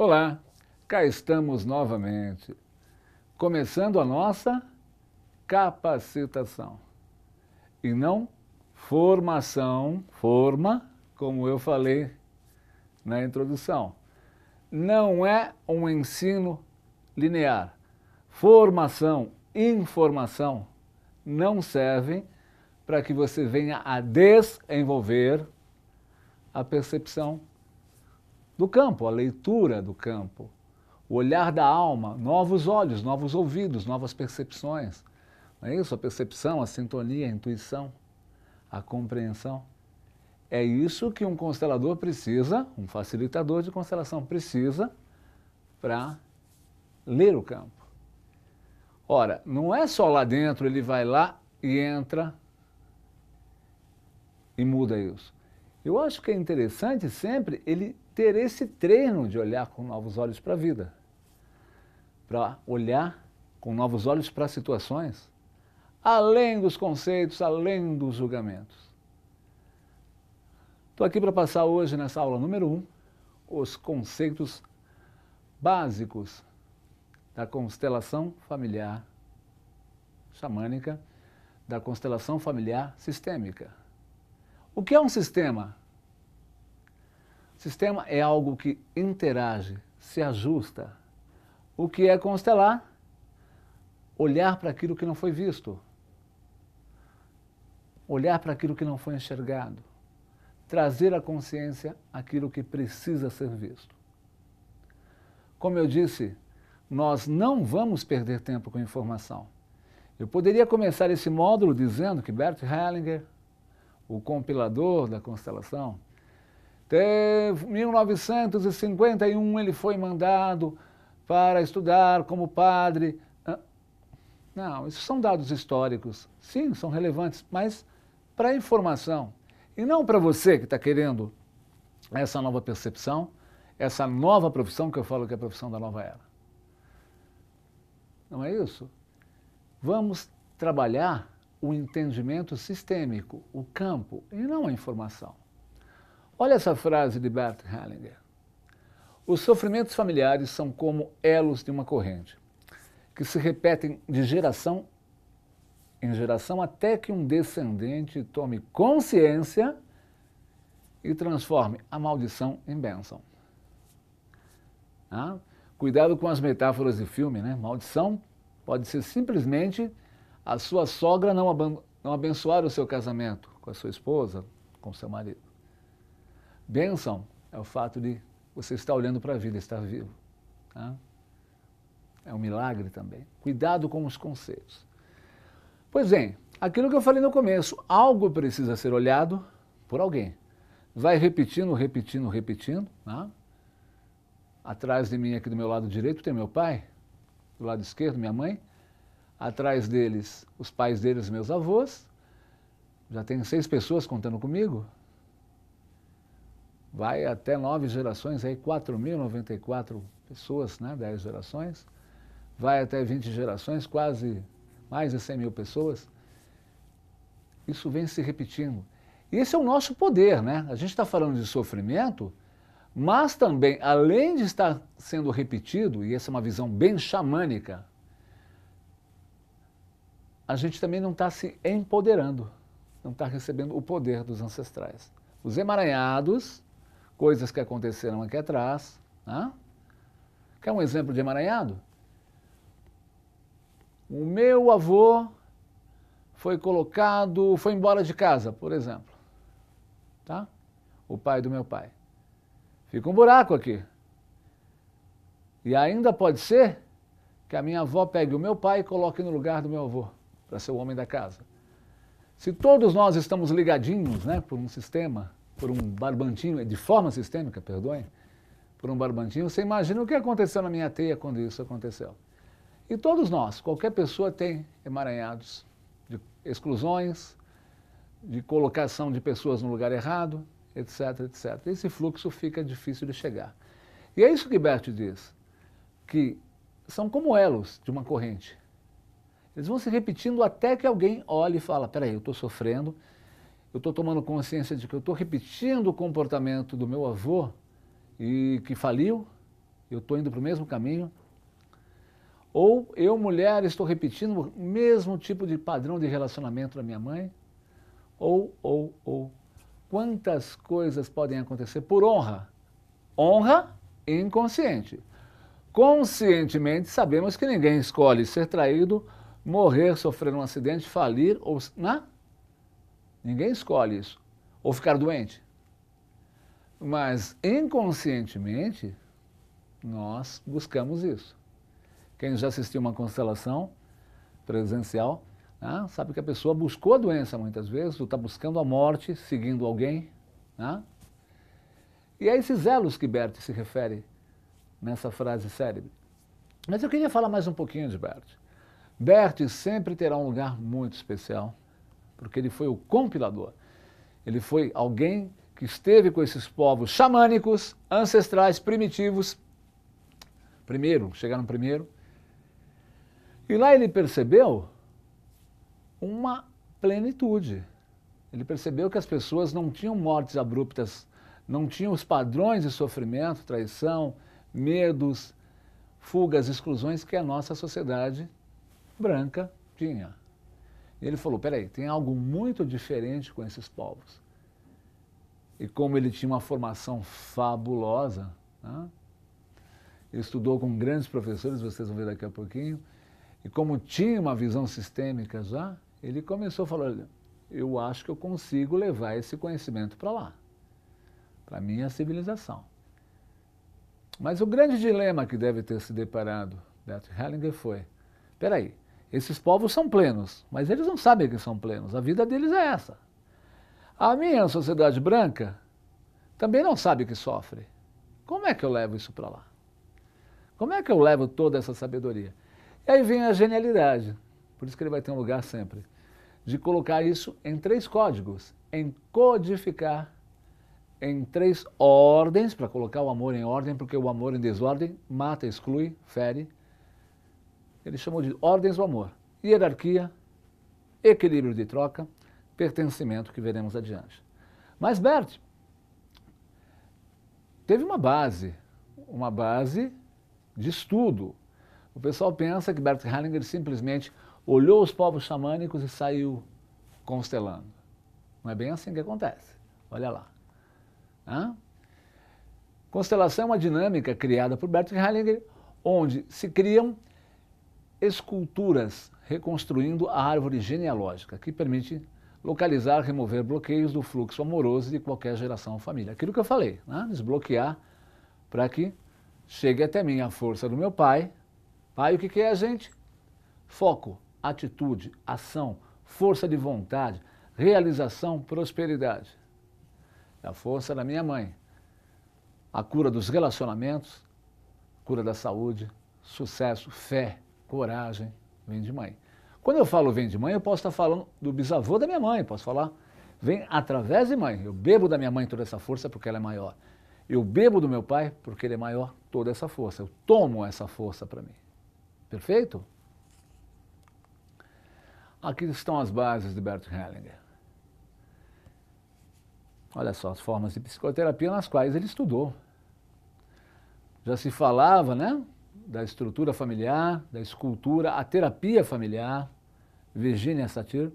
Olá, cá estamos novamente, começando a nossa capacitação e não formação, como eu falei na introdução. Não é um ensino linear. Formação, informação não servem para que você venha a desenvolver a percepção do campo, a leitura do campo, o olhar da alma, novos olhos, novos ouvidos, novas percepções. Não é isso? A percepção, a sintonia, a intuição, a compreensão. É isso que um constelador precisa, um facilitador de constelação precisa para ler o campo. Ora, não é só lá dentro, ele vai lá e entra e muda isso. Eu acho que é interessante sempre ele ter esse treino de olhar com novos olhos para a vida, para olhar com novos olhos para as situações, além dos conceitos, além dos julgamentos. Estou aqui para passar hoje, nessa aula número 1, os conceitos básicos da constelação familiar xamânica, da constelação familiar sistêmica. O que é um sistema? Sistema é algo que interage, se ajusta. O que é constelar? Olhar para aquilo que não foi visto. Olhar para aquilo que não foi enxergado. Trazer à consciência aquilo que precisa ser visto. Como eu disse, nós não vamos perder tempo com informação. Eu poderia começar esse módulo dizendo que Bert Hellinger, o compilador da constelação, em 1951 ele foi mandado para estudar como padre. Não, isso são dados históricos. Sim, são relevantes, mas para a informação. E não para você que está querendo essa nova percepção, essa nova profissão que eu falo que é a profissão da nova era. Não é isso? Vamos trabalhar o entendimento sistêmico, o campo, e não a informação. Olha essa frase de Bert Hellinger. Os sofrimentos familiares são como elos de uma corrente, que se repetem de geração em geração até que um descendente tome consciência e transforme a maldição em bênção. Cuidado com as metáforas de filme, né? Maldição pode ser simplesmente a sua sogra não abençoar o seu casamento com a sua esposa, com o seu marido. Bênção é o fato de você estar olhando para a vida, estar vivo. É um milagre também. Cuidado com os conceitos. Pois bem, aquilo que eu falei no começo, algo precisa ser olhado por alguém. Vai repetindo, repetindo, repetindo. Atrás de mim, aqui do meu lado direito, tem meu pai. Do lado esquerdo, minha mãe. Atrás deles, os pais deles, meus avós. Já tem 6 pessoas contando comigo. Vai até 9 gerações, aí 4.094 pessoas, 10 gerações. Vai até 20 gerações, quase mais de 100 mil pessoas. Isso vem se repetindo. E esse é o nosso poder, né? A gente está falando de sofrimento, mas também, além de estar sendo repetido, e essa é uma visão bem xamânica, a gente também não está se empoderando, não está recebendo o poder dos ancestrais. Os emaranhados, coisas que aconteceram aqui atrás. Quer um exemplo de emaranhado? O meu avô foi embora de casa, por exemplo. O pai do meu pai. Fica um buraco aqui. E ainda pode ser que a minha avó pegue o meu pai e coloque no lugar do meu avô, para ser o homem da casa. Se todos nós estamos ligadinhos, por um sistema, por um barbantinho, de forma sistêmica, perdoem, por um barbantinho, você imagina o que aconteceu na minha teia quando isso aconteceu. E todos nós, qualquer pessoa tem emaranhados de exclusões, de colocação de pessoas no lugar errado, etc, etc. Esse fluxo fica difícil de chegar. E é isso que Bert diz, que são como elos de uma corrente. Eles vão se repetindo até que alguém olhe e fala, peraí, eu estou sofrendo, eu estou tomando consciência de que eu estou repetindo o comportamento do meu avô e que faliu eu estou indo para o mesmo caminho? Ou eu, mulher, estou repetindo o mesmo tipo de padrão de relacionamento da minha mãe? Ou. Quantas coisas podem acontecer por honra? Honra inconsciente. Conscientemente, sabemos que ninguém escolhe ser traído, morrer, sofrer um acidente, falir, ou... Não? Ninguém escolhe isso. Ou ficar doente. Mas, inconscientemente, nós buscamos isso. Quem já assistiu uma constelação presencial, né, sabe que a pessoa buscou a doença muitas vezes, ou está buscando a morte, seguindo alguém. Né? E é esses elos que Bert se refere nessa frase célebre. Mas eu queria falar mais um pouquinho de Bert. Bert sempre terá um lugar muito especial, porque ele foi o compilador. Ele foi alguém que esteve com esses povos xamânicos, ancestrais, primitivos, chegaram primeiro, e lá ele percebeu uma plenitude. Ele percebeu que as pessoas não tinham mortes abruptas, não tinham os padrões de sofrimento, traição, medos, fugas, exclusões que a nossa sociedade branca tinha. E ele falou, peraí, tem algo muito diferente com esses povos. E como ele tinha uma formação fabulosa, né? Ele estudou com grandes professores, vocês vão ver daqui a pouquinho, e como tinha uma visão sistêmica já, ele começou a falar, eu acho que eu consigo levar esse conhecimento para lá, para a minha civilização. Mas o grande dilema que deve ter se deparado Bert Hellinger foi, peraí, esses povos são plenos, mas eles não sabem que são plenos, a vida deles é essa. A minha sociedade branca também não sabe que sofre. Como é que eu levo isso para lá? Como é que eu levo toda essa sabedoria? E aí vem a genialidade, por isso que ele vai ter um lugar sempre, de colocar isso em 3 códigos, em codificar em 3 ordens, para colocar o amor em ordem, porque o amor em desordem mata, exclui, fere. Ele chamou de ordens do amor, hierarquia, equilíbrio de troca, pertencimento, que veremos adiante. Mas Bert teve uma base de estudo. O pessoal pensa que Bert Hellinger simplesmente olhou os povos xamânicos e saiu constelando. Não é bem assim que acontece. Olha lá. Hã? Constelação é uma dinâmica criada por Bert Hellinger, onde se criam esculturas reconstruindo a árvore genealógica, que permite localizar, remover bloqueios do fluxo amoroso de qualquer geração ou família. Aquilo que eu falei, né? Desbloquear para que chegue até mim a força do meu pai. Pai, o que é a gente? Foco, atitude, ação, força de vontade, realização, prosperidade. É a força da minha mãe. A cura dos relacionamentos, cura da saúde, sucesso, fé, coragem, vem de mãe. Quando eu falo vem de mãe, eu posso estar falando do bisavô da minha mãe, posso falar vem através de mãe. Eu bebo da minha mãe toda essa força porque ela é maior. Eu bebo do meu pai porque ele é maior, toda essa força. Eu tomo essa força para mim. Perfeito? Aqui estão as bases de Bert Hellinger. Olha só as formas de psicoterapia nas quais ele estudou. Já se falava, né, da estrutura familiar, da escultura, a terapia familiar, Virginia Satir.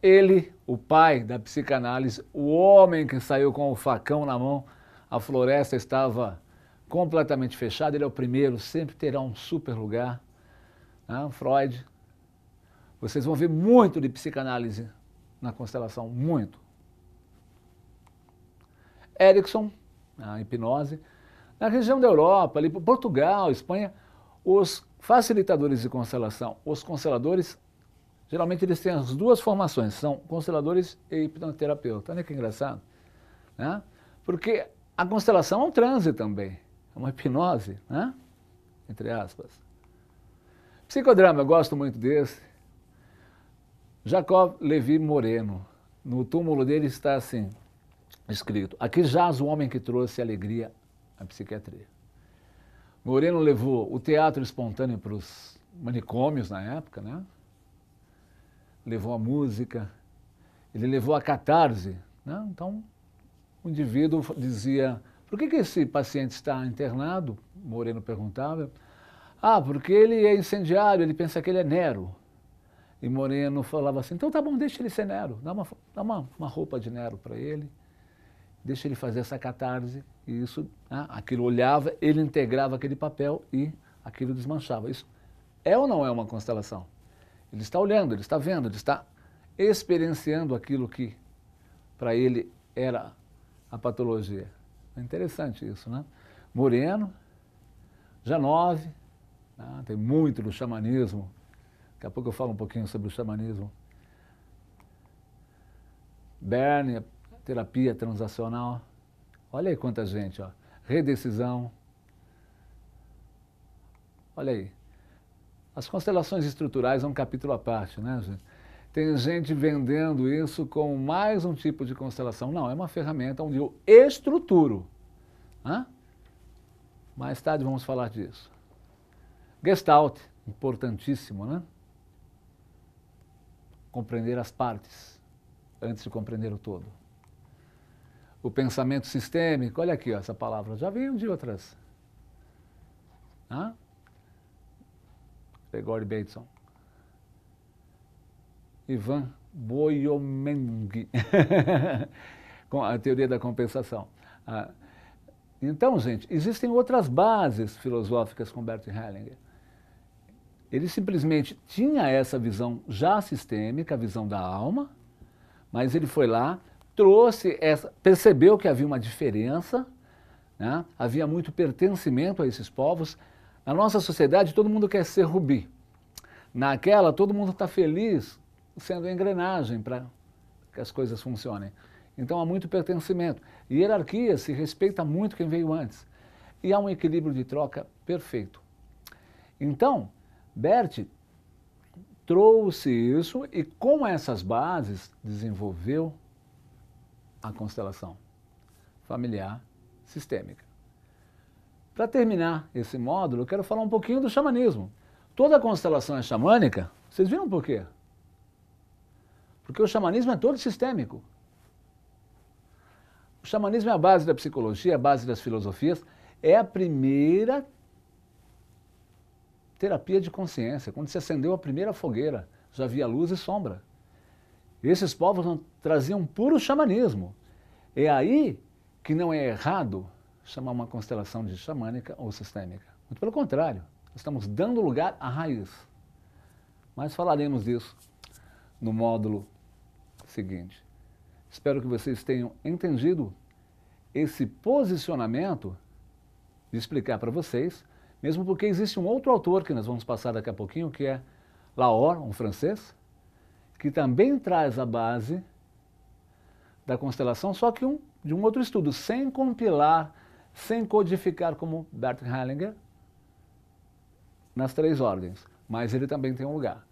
Ele, o pai da psicanálise, o homem que saiu com o facão na mão, a floresta estava completamente fechada, ele é o primeiro, sempre terá um super lugar. Né? Freud. Vocês vão ver muito de psicanálise na constelação, muito. Erickson, a hipnose. Na região da Europa, ali Portugal, Espanha, os facilitadores de constelação, os consteladores, geralmente eles têm as 2 formações, são consteladores e hipnoterapeuta. Olha que engraçado. Né? Porque a constelação é um transe também, é uma hipnose, né? Entre aspas. Psicodrama, eu gosto muito desse. Jacob Levi Moreno, no túmulo dele está assim, escrito, aqui jaz o homem que trouxe alegria à psiquiatria. Moreno levou o teatro espontâneo para os manicômios na época, né? Levou a música, ele levou a catarse, né? Então o indivíduo Por que esse paciente está internado? Moreno perguntava. Ah, porque ele é incendiário, ele pensa que ele é Nero. E Moreno falava assim, então tá bom, deixa ele ser Nero, dá uma roupa de Nero para ele, deixa ele fazer essa catarse, e isso, né, aquilo olhava, ele integrava aquele papel e aquilo desmanchava. Isso é ou não é uma constelação? Ele está olhando, ele está vendo, ele está experienciando aquilo que para ele era a patologia. É interessante isso, né? Moreno, Janove, né? Tem muito do xamanismo. Daqui a pouco eu falo um pouquinho sobre o xamanismo. Berne, terapia transacional. Olha aí quanta gente, ó. Redecisão. Olha aí. As constelações estruturais é um capítulo à parte, né, gente? Tem gente vendendo isso como mais um tipo de constelação. Não, é uma ferramenta onde eu estruturo. Hã? Mais tarde vamos falar disso. Gestalt, importantíssimo, né? Compreender as partes antes de compreender o todo. O pensamento sistêmico, olha aqui ó, essa palavra, já veio de outras. Hã? Gregory Bateson. Ivan Boyomeng, com a teoria da compensação. Então, gente, existem outras bases filosóficas com Bert Hellinger. Ele simplesmente tinha essa visão já sistêmica, a visão da alma, mas ele foi lá, trouxe essa, percebeu que havia uma diferença, né? Havia muito pertencimento a esses povos. Na nossa sociedade, todo mundo quer ser Rubi. Naquela, todo mundo está feliz sendo engrenagem para que as coisas funcionem. Então há muito pertencimento. E hierarquia se respeita muito quem veio antes. E há um equilíbrio de troca perfeito. Então, Bert trouxe isso e com essas bases desenvolveu a constelação familiar sistêmica. Para terminar esse módulo, eu quero falar um pouquinho do xamanismo. Toda constelação é xamânica, vocês viram por quê? Porque o xamanismo é todo sistêmico. O xamanismo é a base da psicologia, a base das filosofias, é a primeira terapia de consciência. Quando se acendeu a primeira fogueira, já havia luz e sombra. Esses povos traziam puro xamanismo. É aí que não é errado chamar uma constelação de xamânica ou sistêmica. Muito pelo contrário, estamos dando lugar à raiz. Mas falaremos disso no módulo seguinte. Espero que vocês tenham entendido esse posicionamento de explicar para vocês, mesmo porque existe um outro autor que nós vamos passar daqui a pouquinho, que é Laor, um francês, que também traz a base da constelação, só que de um outro estudo, sem compilar, sem codificar como Bert Hellinger, nas 3 ordens, mas ele também tem um lugar.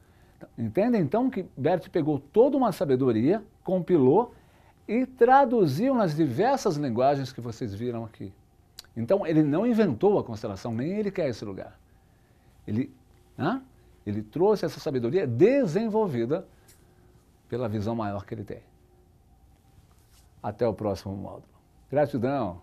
Entendem então que Bert pegou toda uma sabedoria, compilou e traduziu nas diversas linguagens que vocês viram aqui. Então ele não inventou a constelação, nem ele quer esse lugar. Ele trouxe essa sabedoria desenvolvida pela visão maior que ele tem. Até o próximo módulo. Gratidão!